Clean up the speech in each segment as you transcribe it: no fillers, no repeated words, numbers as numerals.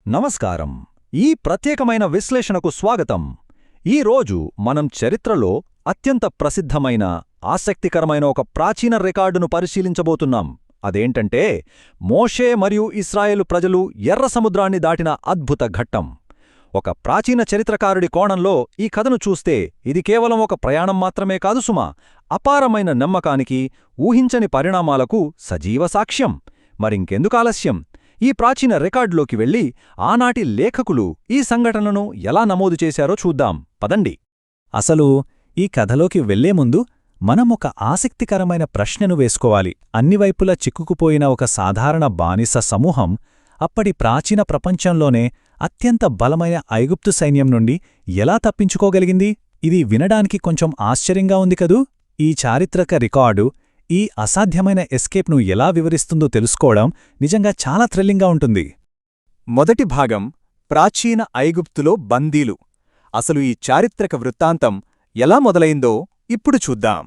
నమస్కారం. ఈ ప్రత్యేకమైన విశ్లేషణకు స్వాగతం. ఈరోజు మనం చరిత్రలో అత్యంత ప్రసిద్ధమైన ఆసక్తికరమైన ఒక ప్రాచీన రికార్డును పరిశీలించబోతున్నాం. అదేంటంటే మోషే మరియు ఇశ్రాయేలు ప్రజలు ఎర్ర సముద్రాన్ని దాటిన అద్భుత ఘట్టం. ఒక ప్రాచీన చరిత్రకారుడి కోణంలో ఈ కథను చూస్తే ఇది కేవలం ఒక ప్రయాణం మాత్రమే కాదు సుమా, అపారమైన నమ్మకానికి, ఊహించని పరిణామాలకు సజీవ సాక్ష్యం. మరింకెందుకు ఆలస్యం, ఈ ప్రాచీన రికార్డులోకి వెళ్లి ఆనాటి లేఖకులు ఈ సంఘటనను ఎలా నమోదు చేశారో చూద్దాం పదండి. అసలు ఈ కథలోకి వెళ్లే ముందు మనం ఒక ఆసక్తికరమైన ప్రశ్నను వేసుకోవాలి. అన్నివైపులా చిక్కుకుపోయిన ఒక సాధారణ బానిస సమూహం అప్పటి ప్రాచీన ప్రపంచంలోనే అత్యంత బలమైన ఐగుప్తు సైన్యం నుండి ఎలా తప్పించుకోగలిగింది? ఇది వినడానికి కొంచెం ఆశ్చర్యంగా ఉంది కదూ. ఈ చారిత్రక రికార్డు ఈ అసాధ్యమైన ఎస్కేప్ను ఎలా వివరిస్తుందో తెలుసుకోవడం నిజంగా చాలా థ్రిల్లింగ్గా ఉంటుంది. మొదటి భాగం ప్రాచీన ఐగుప్తులో బందీలు. అసలు ఈ చారిత్రక వృత్తాంతం ఎలా మొదలైందో ఇప్పుడు చూద్దాం.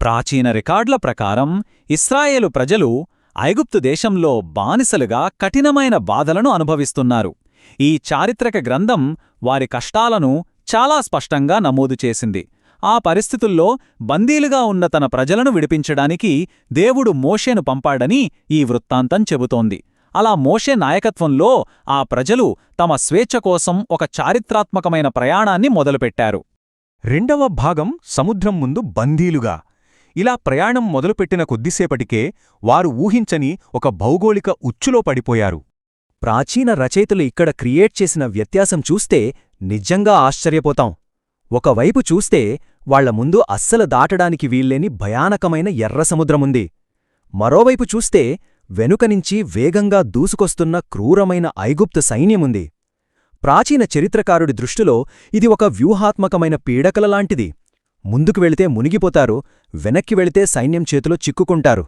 ప్రాచీన రికార్డుల ప్రకారం ఇశ్రాయేలు ప్రజలు ఐగుప్తు దేశంలో బానిసలుగా కఠినమైన బాధలను అనుభవిస్తున్నారు. ఈ చారిత్రక గ్రంథం వారి కష్టాలను చాలా స్పష్టంగా నమోదు చేసింది. ఆ పరిస్థితుల్లో బందీలుగా ఉన్న తన ప్రజలను విడిపించడానికి దేవుడు మోషేను పంపాడని ఈ వృత్తాంతం చెబుతోంది. అలా మోషే నాయకత్వంలో ఆ ప్రజలు తమ స్వేచ్ఛ కోసం ఒక చారిత్రాత్మకమైన ప్రయాణాన్ని మొదలుపెట్టారు. రెండవ భాగం సముద్రం ముందు బందీలుగా. ఇలా ప్రయాణం మొదలుపెట్టిన కొద్దిసేపటికే వారు ఊహించని ఒక భౌగోళిక ఉచ్చులో పడిపోయారు. ప్రాచీన రచయితలు ఇక్కడ క్రియేట్ చేసిన వ్యత్యాసం చూస్తే నిజంగా ఆశ్చర్యపోతాం. ఒకవైపు చూస్తే వాళ్ల ముందు అస్సలు దాటడానికి వీల్లేని భయానకమైన ఎర్రసముద్రముంది. మరోవైపు చూస్తే వెనుకనించి వేగంగా దూసుకొస్తున్న క్రూరమైన ఐగుప్తు సైన్యముంది. ప్రాచీన చరిత్రకారుడి దృష్టిలో ఇది ఒక వ్యూహాత్మకమైన పీడకలలాంటిది. ముందుకు వెళితే మునిగిపోతారు, వెనక్కి వెళితే సైన్యం చేతిలో చిక్కుకుంటారు.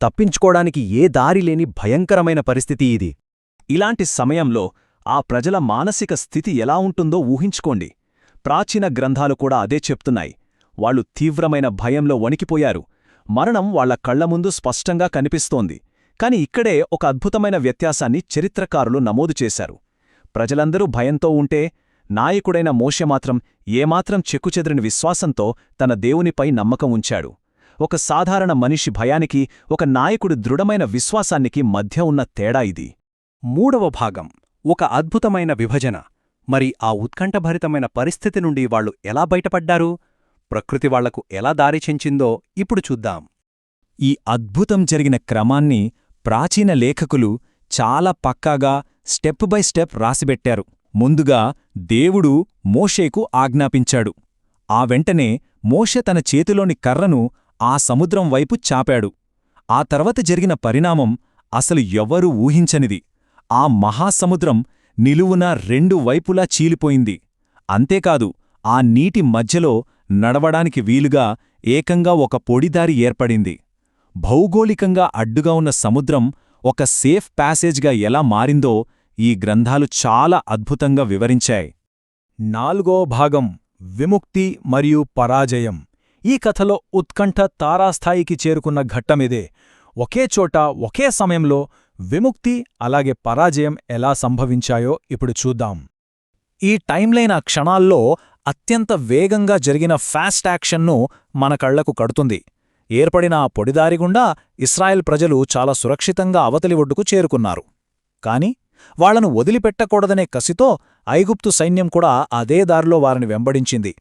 తప్పించుకోడానికి ఏ దారిలేని భయంకరమైన పరిస్థితి ఇది. ఇలాంటి సమయంలో ఆ ప్రజల మానసిక స్థితి ఎలా ఉంటుందో ఊహించుకోండి. ప్రాచీన గ్రంథాలు కూడా అదే చెప్తున్నాయి. వాళ్లు తీవ్రమైన భయంలో వణికిపోయారు. మరణం వాళ్ల కళ్లముందు స్పష్టంగా కనిపిస్తోంది. కాని ఇక్కడే ఒక అద్భుతమైన వ్యత్యాసాన్ని చరిత్రకారులు నమోదు చేశారు. ప్రజలందరూ భయంతో ఉంటే, నాయకుడైన మోషే మాత్రం ఏమాత్రం చెక్కుచెదిరిన విశ్వాసంతో తన దేవునిపై నమ్మకం ఉంచాడు. ఒక సాధారణ మనిషి భయానికి, ఒక నాయకుడి దృఢమైన విశ్వాసానికి మధ్య ఉన్న తేడా ఇది. మూడవ భాగం ఒక అద్భుతమైన విభజన. మరి ఆ ఉత్కంఠభరితమైన పరిస్థితి నుండి వాళ్లు ఎలా బయటపడ్డారు? ప్రకృతి వాళ్లకు ఎలా దారి చెంచిందో ఇప్పుడు చూద్దాం. ఈ అద్భుతం జరిగిన క్రమాన్ని ప్రాచీన లేఖకులు చాలా పక్కాగా స్టెప్ బై స్టెప్ రాసిబెట్టారు. ముందుగా దేవుడు మోషేకు ఆజ్ఞాపించాడు. ఆ వెంటనే మోషే తన చేతిలోని కర్రను ఆ సముద్రం వైపు చాపాడు. ఆ తర్వాత జరిగిన పరిణామం అసలు ఎవ్వరూ ఊహించనిది. ఆ మహాసముద్రం నిలువునా రెండు వైపులా చీలిపోయింది. అంతేకాదు, ఆ నీటి మధ్యలో నడవడానికి వీలుగా ఏకంగా ఒక పొడిదారి ఏర్పడింది. భౌగోళికంగా అడ్డుగా ఉన్న సముద్రం ఒక సేఫ్ ప్యాసేజ్గా ఎలా మారిందో ఈ గ్రంథాలు చాలా అద్భుతంగా వివరించాయి. నాలుగో భాగం విముక్తి మరియు పరాజయం. ఈ కథలో ఉత్కంఠ తారాస్థాయికి చేరుకున్న ఘట్టమిదే. ఒకే చోట ఒకే సమయంలో విముక్తి అలాగే పరాజయం ఎలా సంభవించాయో ఇప్పుడు చూద్దాం. ఈ టైంలైన్ ఆ క్షణాల్లో అత్యంత వేగంగా జరిగిన ఫాస్ట్ యాక్షన్ను మన కళ్లకు కడుతుంది. ఏర్పడిన ఆ పొడిదారిగుండా ఇశ్రాయేల్ ప్రజలు చాలా సురక్షితంగా అవతలి ఒడ్డుకు చేరుకున్నారు. కాని వాళ్లను వదిలిపెట్టకూడదనే కసితో ఐగుప్తు సైన్యం కూడా అదే దారిలో వారిని వెంబడించింది.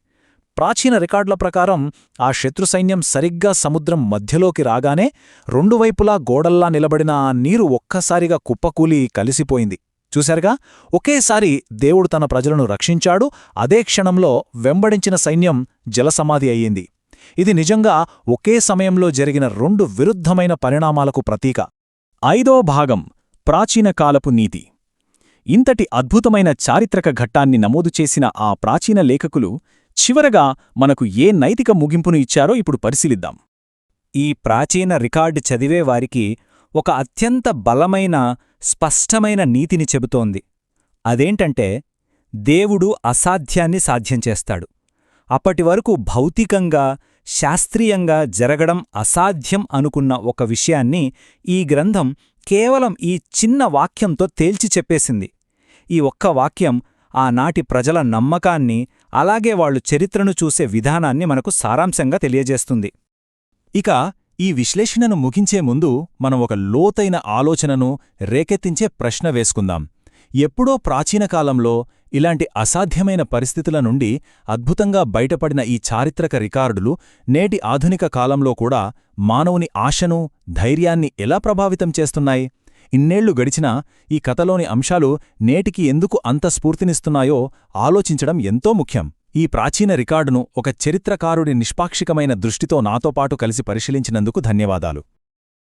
ప్రాచీన రికార్డుల ప్రకారం ఆ శత్రు సైన్యం సరిగ్గా సముద్రం మధ్యలోకి రాగానే రెండు వైపులా గోడల్లా నిలబడిన ఆ నీరు ఒక్కసారిగా కుప్పకూలి కలిసిపోయింది. చూశారుగా, ఒకేసారి దేవుడు తన ప్రజలను రక్షించాడు. అదే క్షణంలో వెంబడించిన సైన్యం జలసమాధి అయ్యింది. ఇది నిజంగా ఒకే సమయంలో జరిగిన రెండు విరుద్ధమైన పరిణామాలకు ప్రతీక. ఐదో భాగం ప్రాచీన కాలపు నీతి. ఇంతటి అద్భుతమైన చారిత్రక ఘట్టాన్ని నమోదు చేసిన ఆ ప్రాచీన లేఖకులు చివరగా మనకు ఏ నైతిక ముగింపును ఇచ్చారో ఇప్పుడు పరిశీలిద్దాం. ఈ ప్రాచీన రికార్డు చదివేవారికి ఒక అత్యంత బలమైన, స్పష్టమైన నీతిని చెబుతోంది. అదేంటంటే, దేవుడు అసాధ్యాన్ని సాధ్యం చేస్తాడు. అప్పటివరకు భౌతికంగా, శాస్త్రీయంగా జరగడం అసాధ్యం అనుకున్న ఒక విషయాన్ని ఈ గ్రంథం కేవలం ఈ చిన్న వాక్యంతో తేల్చి చెప్పేసింది. ఈ ఒక్క వాక్యం ఆనాటి ప్రజల నమ్మకాన్ని, అలాగే వాళ్ళు చరిత్రను చూసే విధానాన్ని మనకు సారాంశంగా తెలియజేస్తుంది. ఇక ఈ విశ్లేషణను ముగించే ముందు మనం ఒక లోతైన ఆలోచనను రేకెత్తించే ప్రశ్న వేసుకుందాం. ఎప్పుడో ప్రాచీన కాలంలో ఇలాంటి అసాధ్యమైన పరిస్థితుల నుండి అద్భుతంగా బయటపడిన ఈ చారిత్రక రికార్డులు నేటి ఆధునిక కాలంలో కూడా మానవుని ఆశను, ధైర్యాన్ని ఎలా ప్రభావితం చేస్తున్నాయి? ఇన్నేళ్లు గడిచినా ఈ కథలోని అంశాలు నేటికి ఎందుకు అంత స్ఫూర్తినిస్తున్నాయో ఆలోచించడం ఎంతో ముఖ్యం. ఈ ప్రాచీన రికార్డును ఒక చరిత్రకారుడి నిష్పాక్షికమైన దృష్టితో నాతో పాటు కలిసి పరిశీలించినందుకు ధన్యవాదాలు.